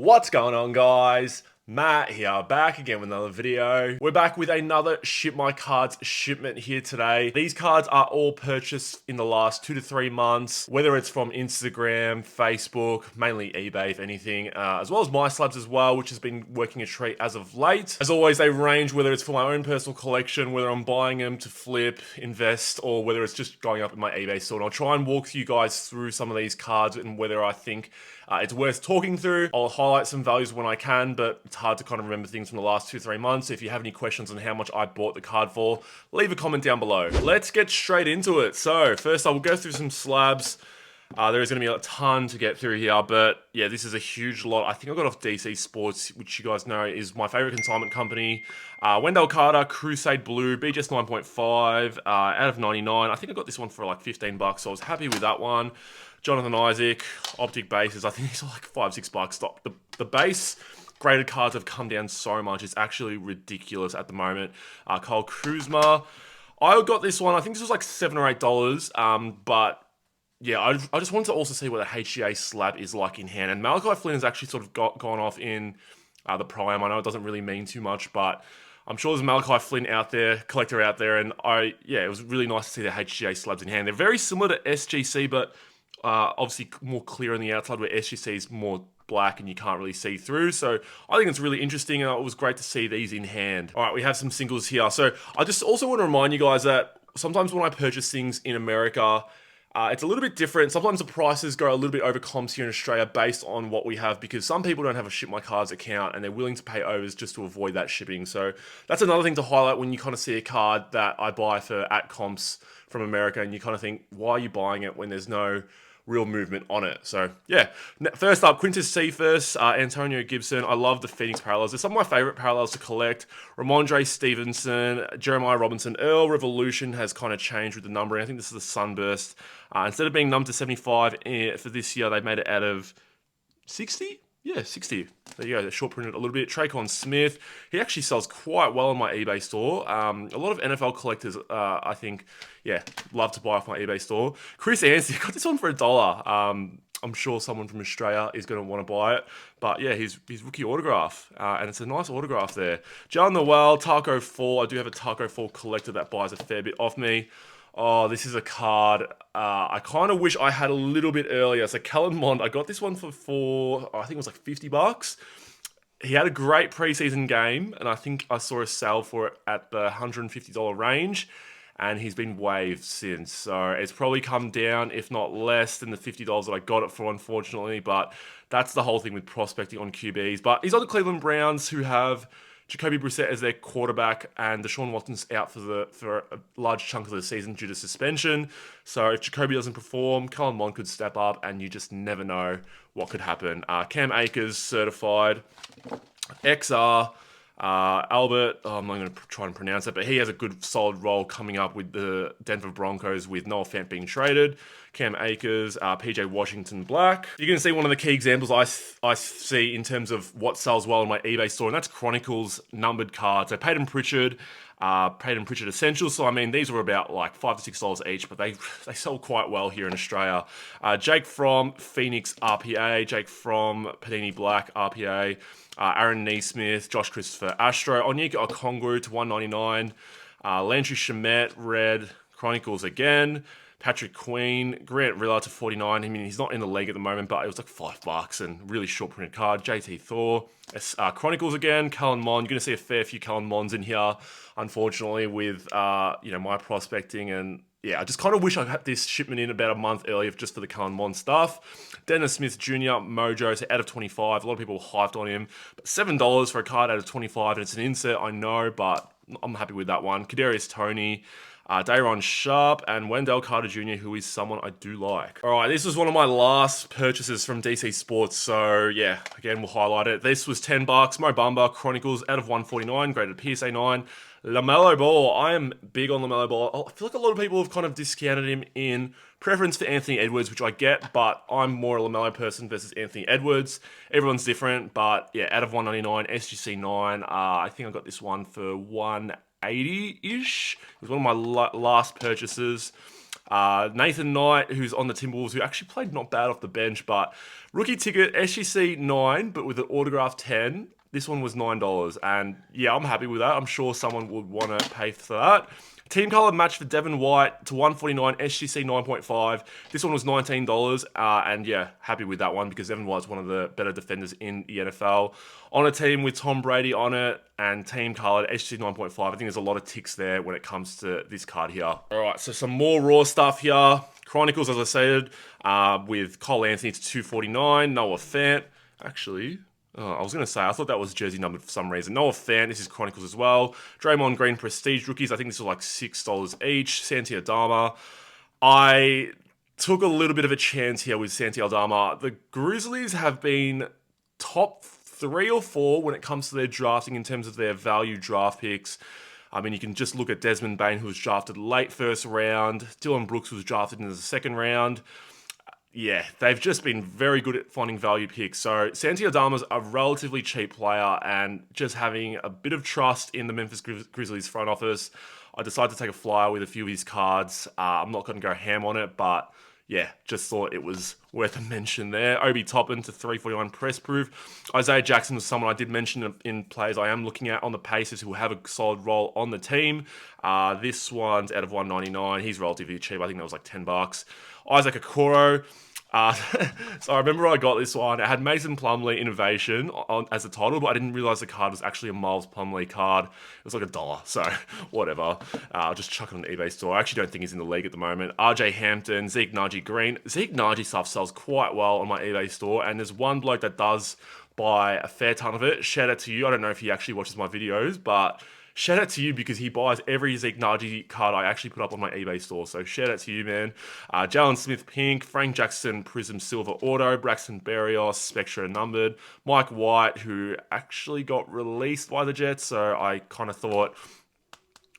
What's going on, guys? Matt here, back again with another video. We're back with another Ship My Cards shipment here today. These cards are all purchased in the last 2 to 3 months, whether it's from Instagram, Facebook, mainly eBay if anything, as well as my slabs as well, which has been working a treat as of late. As always, they range whether it's for my own personal collection, whether I'm buying them to flip, invest, or whether it's just going up in my eBay store. And I'll try and walk you guys through some of these cards and whether I think it's worth talking through. I'll highlight some values when I can, but it's hard to kind of remember things from the last 2-3 months. If you have any questions on how much I bought the card for, leave a comment down below. Let's get straight into it. So first I will go through some slabs. There is going to be a ton to get through here, but yeah, this is a huge lot. I think I got off DC Sports, which you guys know is my favorite consignment company. Wendell Carter, Crusade Blue, BGS 9.5, out of 99. I think I got this one for like 15 bucks, so I was happy with that one. Jonathan Isaac, Optic bases, I think these are like $5-6. The base graded cards have come down so much, it's actually ridiculous at the moment. Kyle Kuzma, I got this one, I think this was like $7 or $8, but yeah, I just wanted to also see what the HGA slab is like in hand. And Malachi Flynn has actually sort of gone off in the Prime. I know it doesn't really mean too much, but I'm sure there's a Malachi Flynn out there, collector out there. And it was really nice to see the HGA slabs in hand. They're very similar to SGC, but obviously more clear on the outside, where SGC is more black and you can't really see through. So I think it's really interesting, and it was great to see these in hand. All right, we have some singles here. So I just also want to remind you guys that sometimes when I purchase things in America, it's a little bit different. Sometimes the prices go a little bit over comps here in Australia based on what we have, because some people don't have a Ship My Cards account and they're willing to pay overs just to avoid that shipping. So that's another thing to highlight when you kind of see a card that I buy for at comps from America and you kind of think, why are you buying it when there's no real movement on it? So yeah, first up, Quintus Cephas, Antonio Gibson. I love the Phoenix parallels. They're some of my favorite parallels to collect. Ramondre Stevenson, Jeremiah Robinson. Earl Revolution has kind of changed with the numbering. I think this is the Sunburst. Instead of being numbered to 75 for this year, they made it out of 60? Yeah, 60. There you go, they're short printed a little bit. Traycon Smith, he actually sells quite well in my eBay store. A lot of NFL collectors, I think, yeah, love to buy off my eBay store. Chris Anstey, got this one for $1. I'm sure someone from Australia is going to want to buy it. But yeah, his rookie autograph. And it's a nice autograph there. Jalen Noel, Taco Fall. I do have a Taco Fall collector that buys a fair bit off me. Oh, this is a card I kind of wish I had a little bit earlier. So Kellen Mond, I got this one for I think it was like 50 bucks. He had a great preseason game, and I think I saw a sale for it at the $150 range, and he's been waived since. So it's probably come down, if not less than the $50 that I got it for, unfortunately. But that's the whole thing with prospecting on QBs. But he's on the Cleveland Browns, who have Jacoby Brissett as their quarterback, and Deshaun Watson's out for a large chunk of the season due to suspension. So if Jacoby doesn't perform, Kellen Mond could step up, and you just never know what could happen. Cam Akers certified. XR. Albert, I'm not going to try and pronounce it, but he has a good solid role coming up with the Denver Broncos with Noah Fant being traded. Cam Akers, PJ Washington Black. You're going to see one of the key examples I see in terms of what sells well in my eBay store, and that's Chronicles numbered cards. So Peyton Pritchard Essentials. So I mean, these were about like $5 to $6 each, but they sell quite well here in Australia. Jake from Phoenix RPA, Jake from Panini Black RPA. Aaron Neesmith, Josh Christopher Astro, Onyeka Okongwu to $199, Landry Shamet, Red, Chronicles again, Patrick Queen, Grant Rilla to $49. I mean, he's not in the league at the moment, but it was like $5 and really short printed card. JT Thor, Chronicles again, Cullen Mond. You're going to see a fair few Cullen Monds in here, unfortunately, with my prospecting. And yeah, I just kind of wish I had this shipment in about a month earlier just for the Cullen Mond stuff. Dennis Smith Jr., Mojo, so out of 25. A lot of people hyped on him. But $7 for a card out of 25, and it's an insert, I know, but I'm happy with that one. Kadarius Toney, Dayron Sharp, and Wendell Carter Jr., who is someone I do like. All right, this was one of my last purchases from DC Sports, so yeah, again, we'll highlight it. This was $10. Mo Bamba, Chronicles, out of 149, graded PSA 9. LaMelo Ball, I am big on LaMelo Ball. I feel like a lot of people have kind of discounted him in preference for Anthony Edwards, which I get, but I'm more a LaMelo person versus Anthony Edwards. Everyone's different, but yeah, out of 199, SGC 9. I think I got this one for 180-ish. It was one of my last purchases. Nathan Knight, who's on the Timberwolves, who actually played not bad off the bench, but rookie ticket, SGC 9, but with an autograph 10. This one was $9, and yeah, I'm happy with that. I'm sure someone would want to pay for that. Team color match for Devin White to 149, SGC 9.5. This one was $19, and yeah, happy with that one because Devin White's one of the better defenders in the NFL. On a team with Tom Brady on it and team colored SGC 9.5, I think there's a lot of ticks there when it comes to this card here. All right, so some more raw stuff here. Chronicles, as I said, with Cole Anthony to 249, Noah Fant. Actually, I was going to say, I thought that was jersey numbered for some reason. Noah Fant, this is Chronicles as well. Draymond Green Prestige Rookies, I think this was like $6 each. Santi Aldama. I took a little bit of a chance here with Santi Aldama. The Grizzlies have been top 3 or 4 when it comes to their drafting in terms of their value draft picks. I mean, you can just look at Desmond Bane, who was drafted late first round. Dylan Brooks was drafted in the second round. Yeah, they've just been very good at finding value picks. So Santi Aldama's a relatively cheap player, and just having a bit of trust in the Memphis Grizzlies front office, I decided to take a flyer with a few of his cards. I'm not going to go ham on it, but yeah, just thought it was worth a mention there. Obi Toppin to 349 press proof. Isaiah Jackson was someone I did mention in players I am looking at on the Pacers who will have a solid role on the team. This one's out of 199. He's relatively cheap. I think that was like $10. Isaac Okoro. So I remember I got this one. It had Mason Plumlee Innovation as the title, but I didn't realize the card was actually a Miles Plumlee card. It was like $1, so whatever. I'll just chuck it on the eBay store. I actually don't think he's in the league at the moment. RJ Hampton, Zeke Naji Green. Zeke Naji stuff sells quite well on my eBay store, and there's one bloke that does buy a fair ton of it. Shout out to you. I don't know if he actually watches my videos, but shout out to you because he buys every Zeke Naji card I actually put up on my eBay store. So shout out to you, man. Jalen Smith Pink, Frank Jackson Prism Silver Auto, Braxton Berrios Spectra Numbered, Mike White, who actually got released by the Jets. So I kind of thought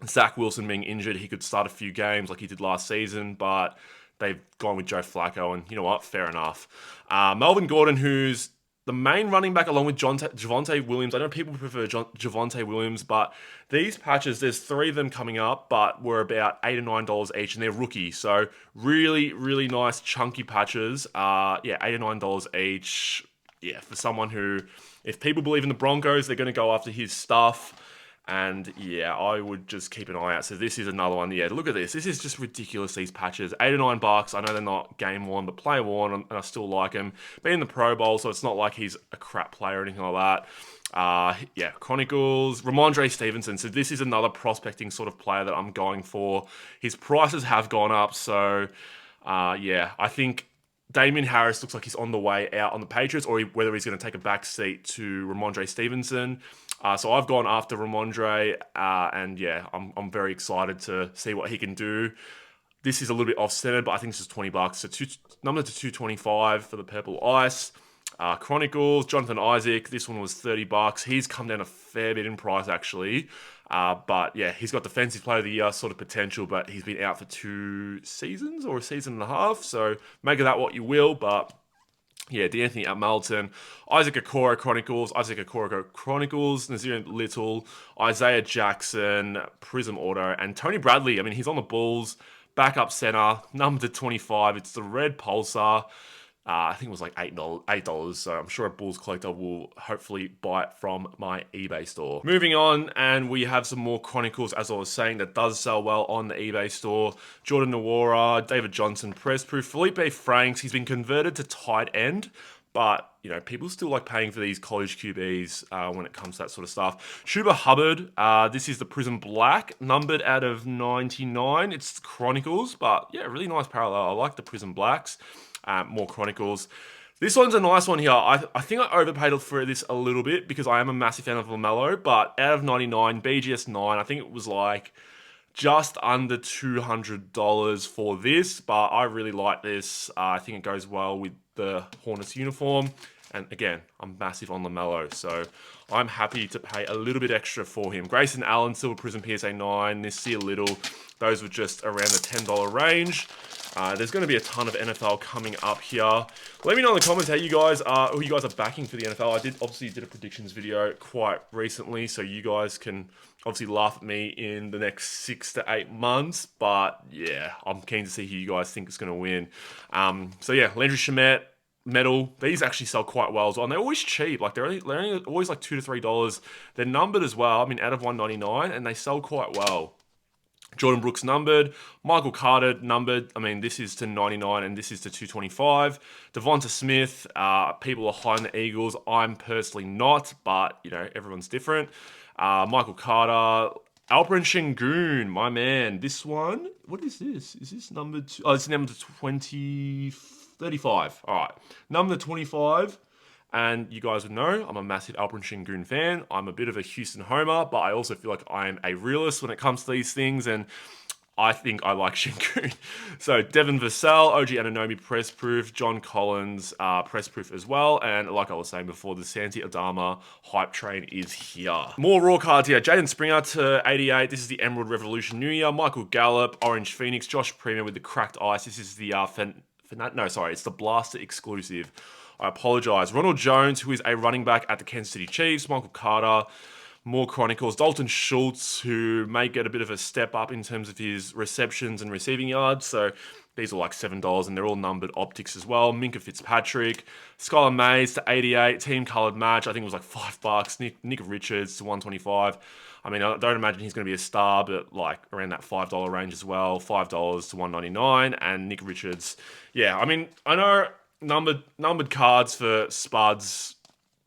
Zach Wilson being injured, he could start a few games like he did last season, but they've gone with Joe Flacco, and you know what? Fair enough. Melvin Gordon, who's the main running back along with Javonte Williams. I know people prefer Javonte Williams, but these patches, there's 3 of them coming up, but were about $8 or $9 each, and they're rookie. So really, really nice chunky patches. Yeah, $8 or $9 each. Yeah, for someone who, if people believe in the Broncos, they're going to go after his stuff. And yeah, I would just keep an eye out. So this is another one. Yeah, look at this. This is just ridiculous, these patches. $8 or $9. I know they're not game worn, but player worn, and I still like him. Been in the Pro Bowl, so it's not like he's a crap player or anything like that. Yeah, Chronicles. Ramondre Stevenson. So this is another prospecting sort of player that I'm going for. His prices have gone up, so yeah, I think Damian Harris looks like he's on the way out on the Patriots, or whether he's going to take a back seat to Ramondre Stevenson. So I've gone after Ramondre, and yeah, I'm very excited to see what he can do. This is a little bit off-centered, but I think this is $20. So number to 225 for the Purple Ice. Chronicles, Jonathan Isaac. This one was $30. He's come down a fair bit in price, actually. But yeah, he's got Defensive Player of the Year sort of potential, but he's been out for 2 seasons or a season and a half. So make of that what you will, but yeah, D'Anthony at Melton, Isaac Okoro Chronicles, Nazir Little, Isaiah Jackson, Prism Auto, and Tony Bradley. I mean, he's on the Bulls, backup center, number to 25. It's the red Pulsar. I think it was like $8. So I'm sure a Bulls collector will hopefully buy it from my eBay store. Moving on, and we have some more Chronicles, as I was saying, that does sell well on the eBay store. Jordan Nwora, David Johnson, Press Proof, Felipe Franks. He's been converted to tight end, but you know, people still like paying for these college QBs when it comes to that sort of stuff. Shuba Hubbard, this is the Prism Black, numbered out of 99. It's Chronicles, but yeah, really nice parallel. I like the Prism Blacks. More Chronicles. This one's a nice one here. I think I overpaid for this a little bit because I am a massive fan of LaMelo, but out of 99, BGS 9, I think it was like just under $200 for this, but I really like this. I think it goes well with the Hornets uniform. And again, I'm massive on LaMelo, so I'm happy to pay a little bit extra for him. Grayson Allen, Silver Prism PSA 9, Nissi Little. Those were just around the $10 range. There's going to be a ton of NFL coming up here. Let me know in the comments who you guys are backing for the NFL. I obviously did a predictions video quite recently, so you guys can obviously laugh at me in the next 6 to 8 months. But yeah, I'm keen to see who you guys think is going to win. So yeah, Landry Shamet, Metal, these actually sell quite well as well. And they're always cheap. Like they're only always like $2 to $3. They're numbered as well. I mean, out of 199, and they sell quite well. Jordan Brooks numbered, Michael Carter numbered. I mean, this is to 99 and this is to 225. Devonta Smith, people are high on the Eagles. I'm personally not, but you know, everyone's different. Michael Carter, Alperen Şengün, my man. This one, what is this? Is this numbered? Oh, it's numbered to 35. All right, number 25. And you guys would know, I'm a massive Alperen Şengün fan. I'm a bit of a Houston homer, but I also feel like I'm a realist when it comes to these things, and I think I like Şengün. So Devin Vassell, OG Anunoby press proof, John Collins press proof as well, and like I was saying before, the Santi Adama hype train is here. More raw cards here. Jaden Springer to 88. This is the Emerald Revolution New Year. Michael Gallup, Orange Phoenix, Josh Premier with the cracked ice. This is the it's the Blaster exclusive. I apologize. Ronald Jones, who is a running back at the Kansas City Chiefs. Michael Carter, more Chronicles. Dalton Schultz, who may get a bit of a step up in terms of his receptions and receiving yards. So these are like $7, and they're all numbered optics as well. Minka Fitzpatrick, Skylar Mays to 88, team colored match. I think it was like $5. Nick Richards to 125. I mean, I don't imagine he's going to be a star, but like around that $5 range as well. $5 to 199, and Nick Richards. Yeah, I mean, I know numbered cards for spuds,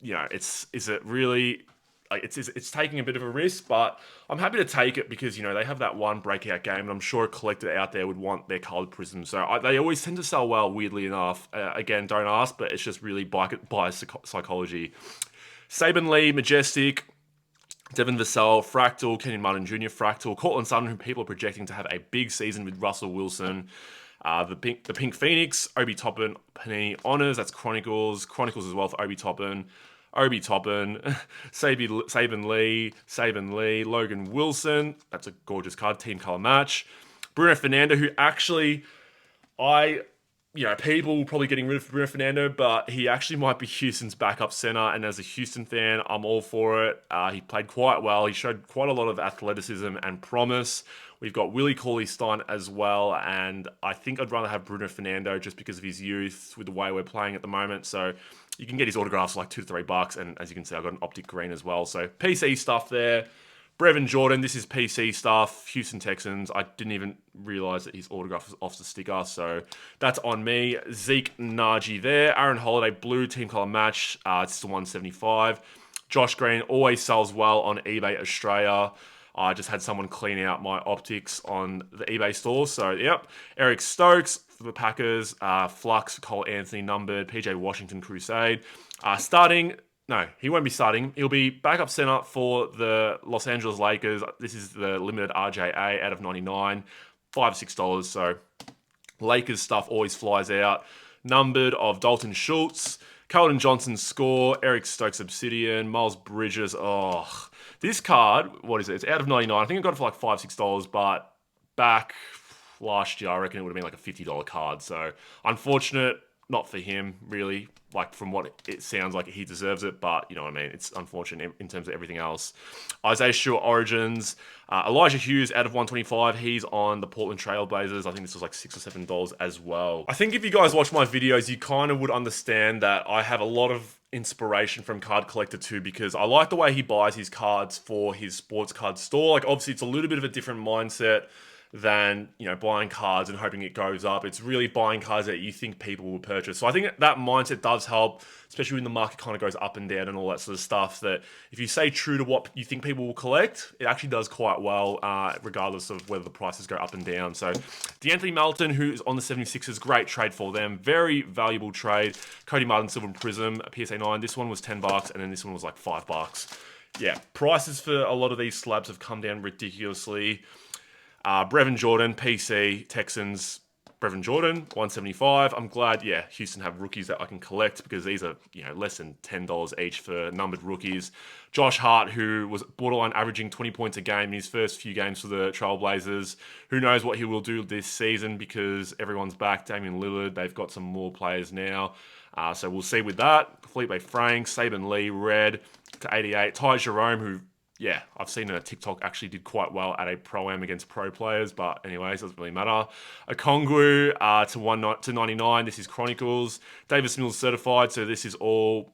you know, is it really like it's taking a bit of a risk, but I'm happy to take it because, you know, they have that one breakout game, and I'm sure a collector out there would want their colored prism. So they always tend to sell well, weirdly enough. Again, don't ask, but it's just really bias psychology. Saban Lee, Majestic, Devin Vassell, Fractal, Kenyon Martin Jr., Fractal, Cortland Sutton, who people are projecting to have a big season with Russell Wilson. The Pink Phoenix, Obi Toppin, Panini Honors, that's Chronicles as well for Obi Toppin, Saban Lee, Logan Wilson, that's a gorgeous card, team color match. Bruno Fernando, who actually, people probably getting rid of Bruno Fernando, but he actually might be Houston's backup center, and as a Houston fan, I'm all for it. He played quite well. He showed quite a lot of athleticism and promise. We've got Willie, Cauley, Stein as well, and I think I'd rather have Bruno Fernando just because of his youth with the way we're playing at the moment. So you can get his autographs for like $2 to $3, and as you can see, I've got an optic green as well. So PC stuff there. Brevin Jordan, this is PC stuff. Houston Texans, I didn't even realize that his autograph was off the sticker, so that's on me. Zeke Najee there. Aaron Holiday, blue team color match. It's the 175. Josh Green always sells well on eBay Australia. I just had someone clean out my optics on the eBay store. So, yep. Eric Stokes for the Packers. Flux, Cole Anthony numbered. PJ Washington Crusade. No, he won't be starting. He'll be backup center for the Los Angeles Lakers. This is the limited RJA out of 99. $5, $6. So, Lakers stuff always flies out. Numbered of Dalton Schultz. Keldon Johnson score. Eric Stokes Obsidian. Miles Bridges. Oh, this card, what is it? It's out of 99. I think I got it for like $5, $6, but back last year, I reckon it would have been like a $50 card. So unfortunate, not for him, really. Like from what it sounds like, he deserves it, but you know what I mean? It's unfortunate in terms of everything else. Isaiah Stewart Origins. Elijah Hughes out of 125. He's on the Portland Trail Blazers. I think this was like $6 or $7 as well. I think if you guys watch my videos, you kind of would understand that I have a lot of inspiration from Card Collector 2 because I like the way he buys his cards for his sports card store. Like obviously it's a little bit of a different mindset than, you know, buying cards and hoping it goes up. It's really buying cards that you think people will purchase. So I think that mindset does help, especially when the market kind of goes up and down and all that sort of stuff, that if you stay true to what you think people will collect, it actually does quite well, regardless of whether the prices go up and down. So DeAnthony Melton, who's on the 76ers, great trade for them. Very valuable trade. Cody Martin, Silver Prism, PSA 9. This one was $10, and then this one was like $5. Yeah, prices for a lot of these slabs have come down ridiculously. Brevin Jordan, PC, Texans, Brevin Jordan, 175. I'm glad, yeah, Houston have rookies that I can collect because these are, less than $10 each for numbered rookies. Josh Hart, who was borderline averaging 20 points a game in his first few games for the Trailblazers. Who knows what he will do this season because everyone's back. Damian Lillard, they've got some more players now. So we'll see with that. Felipe Franks, Saban Lee, red to 88. Ty Jerome, who, yeah, I've seen a TikTok actually did quite well at a Pro-Am against pro players, but anyways, doesn't really matter. Okongwu to 99. This is Chronicles. Davis Mills certified, so this is all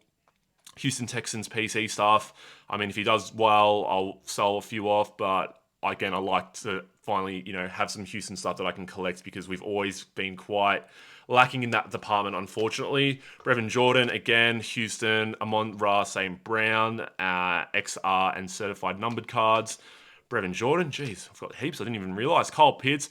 Houston Texans PC stuff. I mean, if he does well, I'll sell a few off, but again, I like to finally, have some Houston stuff that I can collect because we've always been quite lacking in that department, unfortunately. Brevin Jordan, again, Houston, Amon-Ra St. Brown, XR, and certified numbered cards. Brevin Jordan, geez, I've got heaps I didn't even realize. Kyle Pitts,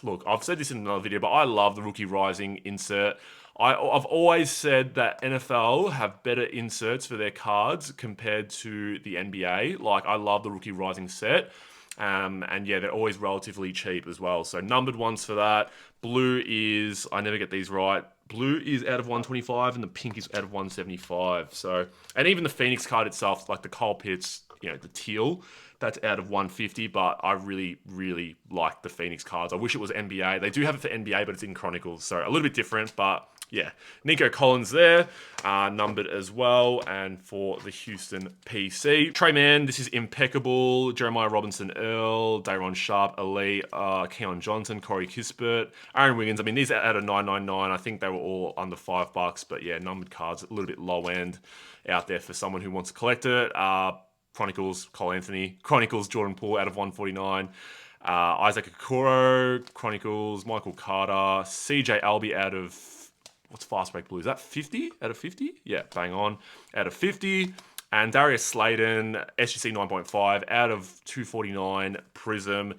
look, I've said this in another video, but I love the Rookie Rising insert. I've always said that NFL have better inserts for their cards compared to the NBA. Like, I love the Rookie Rising set. And yeah, they're always relatively cheap as well. So numbered ones for that. Blue is, I never get these right. Blue is out of 125 and the pink is out of 175. So, and even the Phoenix card itself, like the Kyle Pitts, the teal, that's out of 150. But I really, really like the Phoenix cards. I wish it was NBA. They do have it for NBA, but it's in Chronicles. So a little bit different, but yeah, Nico Collins there, numbered as well, and for the Houston PC. Trey Mann, this is impeccable. Jeremiah Robinson Earl, Dayron Sharp, Elite, Keon Johnson, Corey Kispert, Aaron Wiggins. I mean, these are at a 999. I think they were all under $5, but yeah, numbered cards, a little bit low end out there for someone who wants to collect it. Chronicles, Cole Anthony. Chronicles, Jordan Poole out of 149. Isaac Okoro, Chronicles, Michael Carter, CJ Alby out of, what's Fast Break Blue? Is that 50 out of 50? Yeah, bang on. Out of 50. And Darius Slayton, SGC 9.5, out of 249, Prism.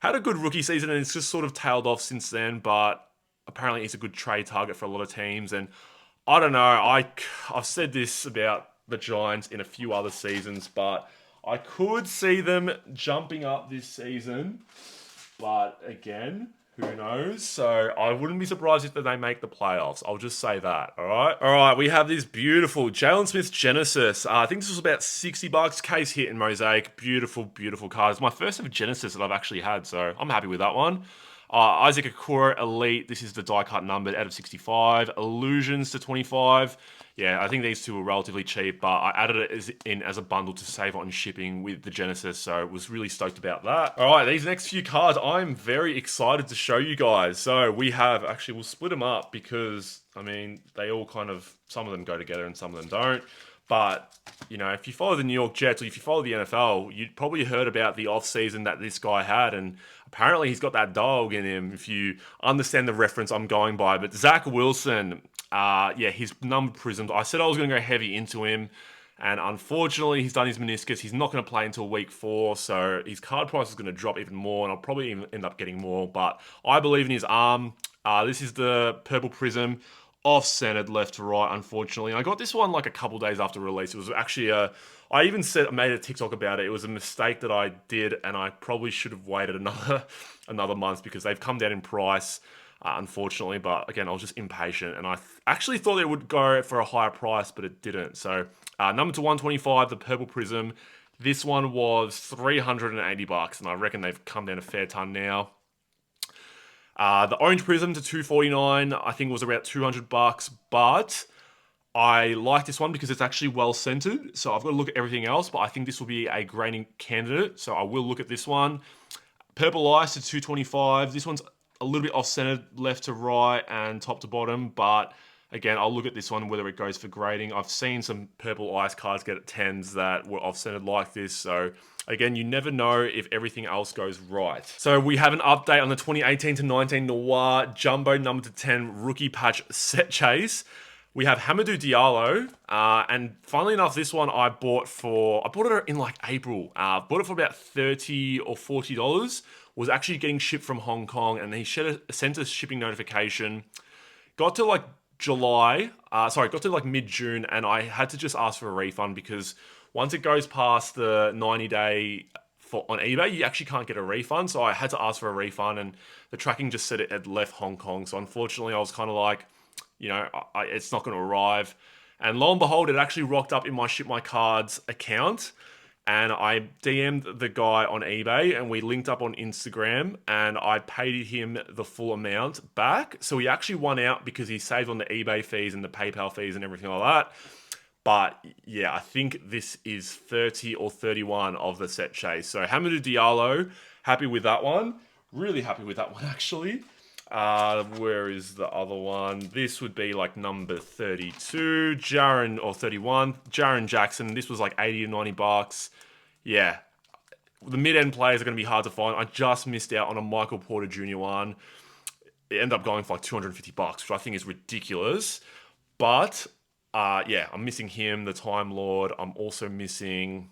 Had a good rookie season and it's just sort of tailed off since then, but apparently he's a good trade target for a lot of teams. And I don't know, I've said this about the Giants in a few other seasons, but I could see them jumping up this season. But again, who knows? So I wouldn't be surprised if they make the playoffs. I'll just say that, all right? All right, we have this beautiful Jalen Smith Genesis. I think this was about $60. Case hit in Mosaic. Beautiful, beautiful card. It's my first ever Genesis that I've actually had, so I'm happy with that one. Isaac Okoro Elite. This is the die cut numbered out of 65. Illusions to 25. Yeah, I think these two were relatively cheap, but I added it in as a bundle to save on shipping with the Genesis, so was really stoked about that. All right, these next few cards, I'm very excited to show you guys. So we have, actually, we'll split them up because, I mean, they all kind of, some of them go together and some of them don't. But, if you follow the New York Jets or if you follow the NFL, you'd probably heard about the offseason that this guy had, and apparently he's got that dog in him, if you understand the reference I'm going by. But Zach Wilson, yeah, his numbered prisms. I said I was going to go heavy into him, and unfortunately he's done his meniscus. He's not going to play until week 4, so his card price is going to drop even more, and I'll probably even end up getting more. But I believe in his arm. This is the purple prism. Off-centered left to right, unfortunately. I got this one like a couple days after release. It was actually I even made a TikTok about it. It was a mistake that I did, and I probably should have waited another month because they've come down in price, unfortunately. But again, I was just impatient, and I actually thought it would go for a higher price, but it didn't. So number to 125, the purple prism. This one was $380, and I reckon they've come down a fair ton now. The orange prism to 249, I think was about $200, but I like this one because it's actually well centered. So I've got to look at everything else, but I think this will be a grading candidate. So I will look at this one. Purple ice to 225. This one's a little bit off centered, left to right and top to bottom, but again, I'll look at this one, whether it goes for grading. I've seen some purple ice cards get at 10s that were off-centered like this. So again, you never know if everything else goes right. So we have an update on the 2018 to 19 Noir Jumbo number to 10 rookie patch set chase. We have Hamidou Diallo, and funnily enough, this one I bought it in like April. Bought it for about $30 or $40. Was actually getting shipped from Hong Kong, and he sent a shipping notification. Got to like mid-June, and I had to just ask for a refund because once it goes past the 90-day on eBay, you actually can't get a refund. So I had to ask for a refund, and the tracking just said it had left Hong Kong. So unfortunately, I was kind of like, you know, it's not going to arrive. And lo and behold, it actually rocked up in my Ship My Cards account. And I DM'd the guy on eBay, and we linked up on Instagram, and I paid him the full amount back. So he actually won out because he saved on the eBay fees and the PayPal fees and everything like that. But yeah, I think this is 30 or 31 of the set chase. So Hamidou Diallo, happy with that one. Really happy with that one, actually. Where is the other one? This would be like number 32. Jaron, or 31. Jaron Jackson. This was like 80 or 90 bucks. Yeah. The mid-end players are going to be hard to find. I just missed out on a Michael Porter Jr. one. It ended up going for like 250 bucks, which I think is ridiculous. But yeah, I'm missing him, the Time Lord. I'm also missing...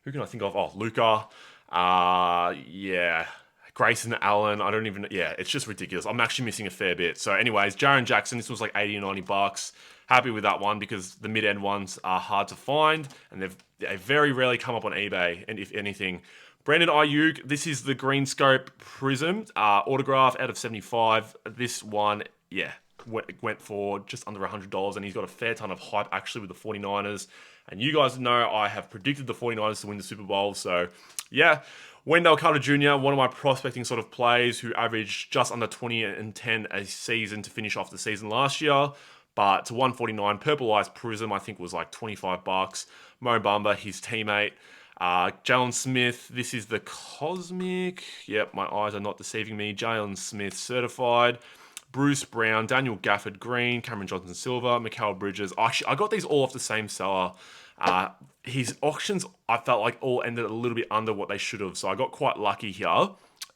Who can I think of? Oh, Luca. Yeah. Grayson Allen. I don't even... Yeah, it's just ridiculous. I'm actually missing a fair bit. So anyways, Jaron Jackson, this was like 80 or 90 bucks. Happy with that one because the mid-end ones are hard to find, and they very rarely come up on eBay, and if anything. Brandon Ayuk, this is the Green Scope Prism. Autograph out of 75. This one, yeah, went for just under $100, and he's got a fair ton of hype actually with the 49ers. And you guys know I have predicted the 49ers to win the Super Bowl, so yeah. Wendell Carter Jr., one of my prospecting sort of plays who averaged just under 20 and 10 a season to finish off the season last year. But to 149, Purple Ice Prism, I think was like 25 bucks. Mo Bamba, his teammate. Jalen Smith, this is the Cosmic. Yep, my eyes are not deceiving me. Jalen Smith certified. Bruce Brown, Daniel Gafford Green, Cameron Johnson Silver, Mikal Bridges. Actually, I got these all off the same seller. His auctions, I felt like all ended a little bit under what they should have. So I got quite lucky here.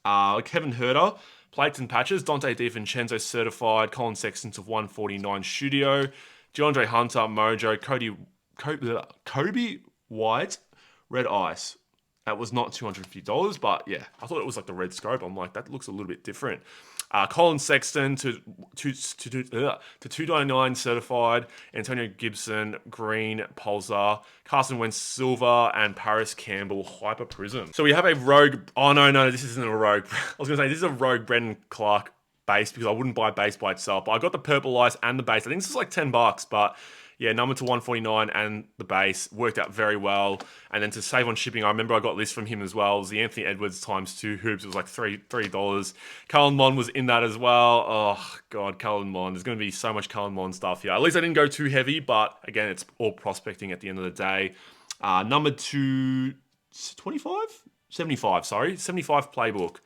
Kevin Herter, Plates and Patches, Dante DiVincenzo certified, Colin Sexton to 149 Studio, DeAndre Hunter, Mojo, Kobe White, Red Ice. That was not $250, but yeah, I thought it was like the red scope. I'm like, that looks a little bit different. Colin Sexton to 299 certified, Antonio Gibson, Green, Pulsar, Carson Wentz Silver, and Paris Campbell Hyper Prism. So we have a rogue, oh no, this isn't a rogue. I was gonna say, this is a rogue Brendan Clark base because I wouldn't buy base by itself, but I got the purple ice and the base. I think this is like 10 bucks, but yeah, number to 149 and the base worked out very well. And then to save on shipping, I remember I got this from him as well. It was the Anthony Edwards ×2 hoops. It was like $3. Cullen Mond was in that as well. Oh, God, Cullen Mond. There's going to be so much Cullen Mond stuff here. At least I didn't go too heavy, but again, it's all prospecting at the end of the day. Number 225? 75, sorry. 75 playbook.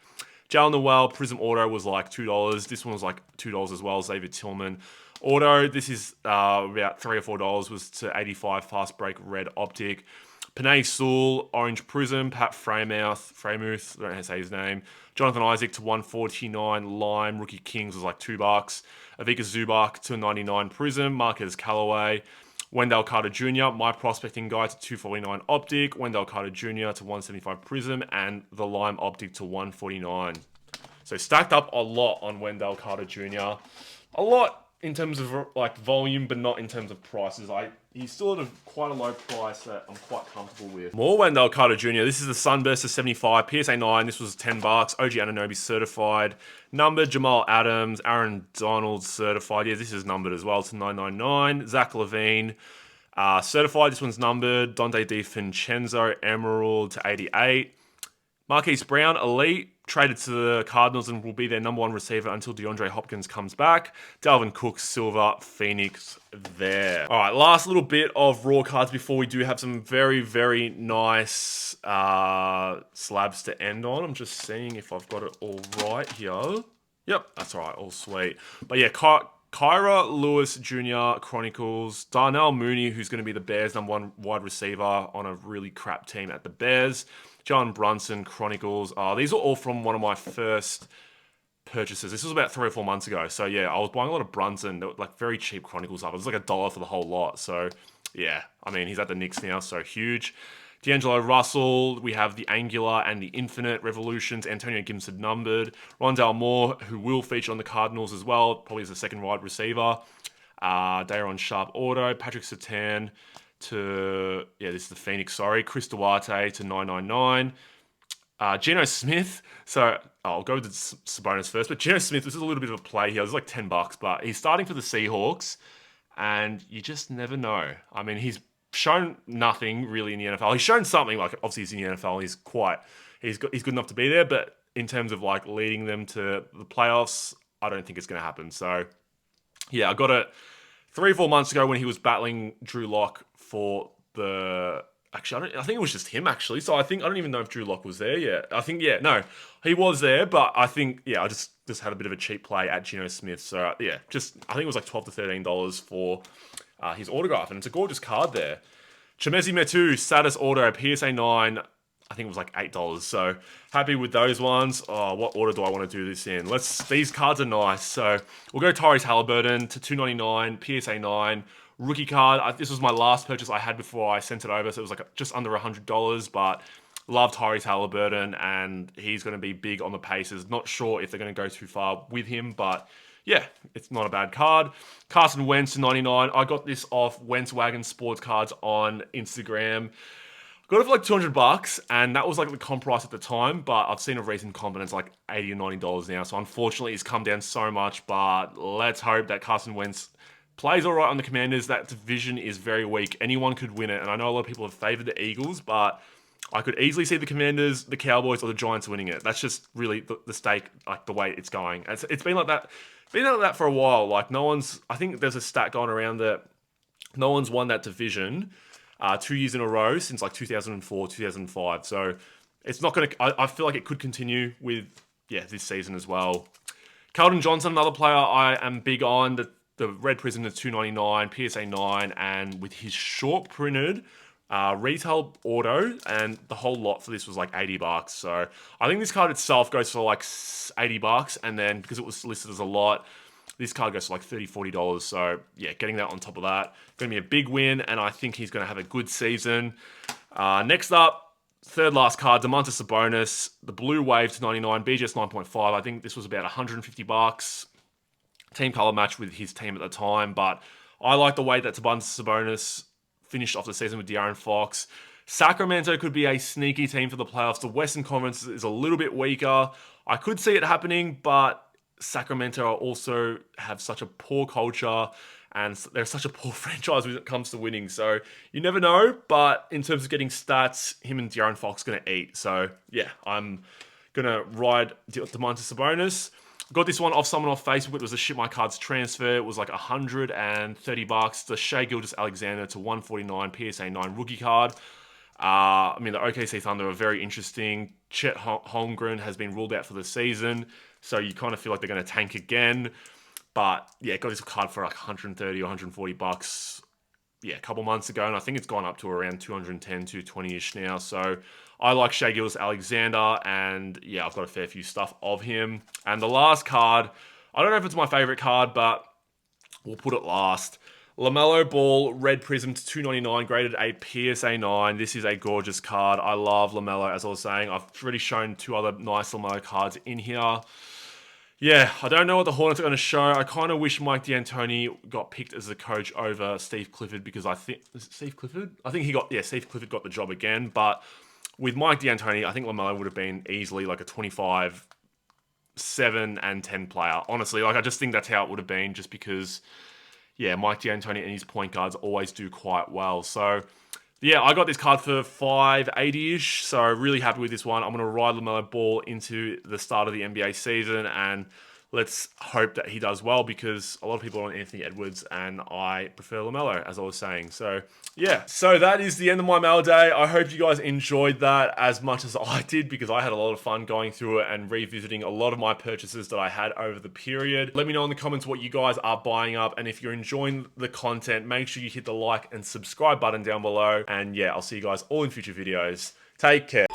Jalen Noel, Prism Auto was like $2. This one was like $2 as well. Xavier Tillman. Auto, this is about $3 or $4, was to 85 Fast Break Red Optic. Panay Sewell, Orange Prism. Pat Freymouth, I don't know how to say his name. Jonathan Isaac to 149 Lime. Rookie Kings was like $2. Avika Zubac to 99 Prism. Marquez Callaway. Wendell Carter Jr., my prospecting guy to 249 Optic. Wendell Carter Jr. to 175 Prism. And the Lime Optic to 149. So stacked up a lot on Wendell Carter Jr. A lot in terms of like volume, but not in terms of prices. He's still at quite a low price that I'm quite comfortable with. More Wendell Carter Jr. This is the Sunburst of 75, PSA 9. This was $10. OG Anunoby certified. Numbered Jamal Adams, Aaron Donald certified. Yeah, this is numbered as well to 999. Zach Levine certified. This one's numbered. Dante DiVincenzo Emerald to 88. Marquise Brown, Elite, traded to the Cardinals and will be their number one receiver until DeAndre Hopkins comes back. Dalvin Cook, Silver, Phoenix there. All right, last little bit of raw cards before we do have some very, very nice slabs to end on. I'm just seeing if I've got it all right here. Yep, that's all right, all sweet. But yeah, Kyra Lewis Jr. Chronicles, Darnell Mooney, who's going to be the Bears' number one wide receiver on a really crap team at the Bears. John Brunson Chronicles. These are all from one of my first purchases. This was about 3 or 4 months ago. So yeah, I was buying a lot of Brunson. They were like very cheap Chronicles up. It was like $1 for the whole lot. So yeah, I mean, he's at the Knicks now, so huge. D'Angelo Russell, we have the Angular and the Infinite Revolutions, Antonio Gibson numbered. Rondale Moore, who will feature on the Cardinals as well, probably as a second wide receiver. Daron Sharp Auto, Patrick Surtain, to, yeah, this is the Phoenix, sorry. Chris Duarte to 999. Geno Smith, so I'll go with the Sabonis first, but Geno Smith, this is a little bit of a play here. It was like $10, but he's starting for the Seahawks, and you just never know. I mean, he's shown nothing really in the NFL. He's shown something, like obviously he's in the NFL, he's good enough to be there, but in terms of like leading them to the playoffs, I don't think it's going to happen. So yeah, I got it 3 or 4 months ago when he was battling Drew Lock for the... Actually, I think it was just him, actually. So I don't even know if Drew Lock was there yet. No, he was there, but I think, I just had a bit of a cheap play at Geno Smith. So I think it was like $12 to $13 for his autograph, and it's a gorgeous card there. Chimezie Metu, status auto, PSA 9, I think it was like $8. So happy with those ones. Oh, what order do I want to do this in? These cards are nice. So we'll go Tyrese Halliburton to $299, PSA 9. Rookie card, this was my last purchase I had before I sent it over, so it was like just under $100, but love Tyrese Halliburton, and he's going to be big on the Pacers. Not sure if they're going to go too far with him, but yeah, it's not a bad card. Carson Wentz to 99. I got this off Wentz Wagon Sports Cards on Instagram. Got it for like $200, and that was like the comp price at the time, but I've seen a recent comp and it's like $80 or $90 now, so unfortunately it's come down so much, but let's hope that Carson Wentz plays all right on the Commanders. That division is very weak. Anyone could win it. And I know a lot of people have favored the Eagles, but I could easily see the Commanders, the Cowboys, or the Giants winning it. That's just really the stake, like the way it's going. It's been like that. Been like that for a while. Like I think there's a stat going around that no one's won that division 2 years in a row since like 2004, 2005. So it's not going to, I feel like it could continue with, this season as well. Keldon Johnson, another player I am big on. The Red Prism is $299, PSA 9, and with his short printed retail auto, and the whole lot for this was like $80. So I think this card itself goes for like $80, and then because it was listed as a lot, this card goes for like $30, $40. So yeah, getting that on top of that, going to be a big win, and I think he's going to have a good season. Next up, third last card, Domantas Sabonis, the Blue Wave to 99, BGS 9.5. I think this was about $150. Team color match with his team at the time, but I like the way that Domantas Sabonis finished off the season with De'Aaron Fox. Sacramento could be a sneaky team for the playoffs. The Western Conference is a little bit weaker. I could see it happening, but Sacramento also have such a poor culture, and they're such a poor franchise when it comes to winning. So you never know, but in terms of getting stats, him and De'Aaron Fox are going to eat. So yeah, I'm going to ride Domantas Sabonis. Got this one off someone off Facebook. It was a Ship My Cards transfer. It was like $130. The Shai Gilgeous-Alexander to 149 PSA 9 rookie card. I mean, the OKC Thunder are very interesting. Chet Holmgren has been ruled out for the season, so you kind of feel like they're going to tank again. But yeah, got this card for like $130 or $140. Yeah, a couple months ago, and I think it's gone up to around $210, $220-ish now. So I like Shai Gilgeous-Alexander, and yeah, I've got a fair few stuff of him. And the last card, I don't know if it's my favorite card, but we'll put it last. LaMelo Ball, Red Prism to 299, graded a PSA 9. This is a gorgeous card. I love LaMelo, as I was saying. I've already shown 2 other nice LaMelo cards in here. Yeah, I don't know what the Hornets are going to show. I kind of wish Mike D'Antoni got picked as the coach over Steve Clifford, because I think... Is it Steve Clifford? I think Steve Clifford got the job again. But with Mike D'Antoni, I think LaMelo would have been easily like a 25, 7, and 10 player. Honestly, like I just think that's how it would have been, just because, yeah, Mike D'Antoni and his point guards always do quite well. So, yeah, I got this card for $580-ish, so really happy with this one. I'm going to ride LaMelo Ball into the start of the NBA season, and let's hope that he does well, because a lot of people are on Anthony Edwards, and I prefer LaMelo, as I was saying. So, yeah. So that is the end of my mail day. I hope you guys enjoyed that as much as I did, because I had a lot of fun going through it and revisiting a lot of my purchases that I had over the period. Let me know in the comments what you guys are buying up, and if you're enjoying the content, make sure you hit the like and subscribe button down below. And yeah, I'll see you guys all in future videos. Take care.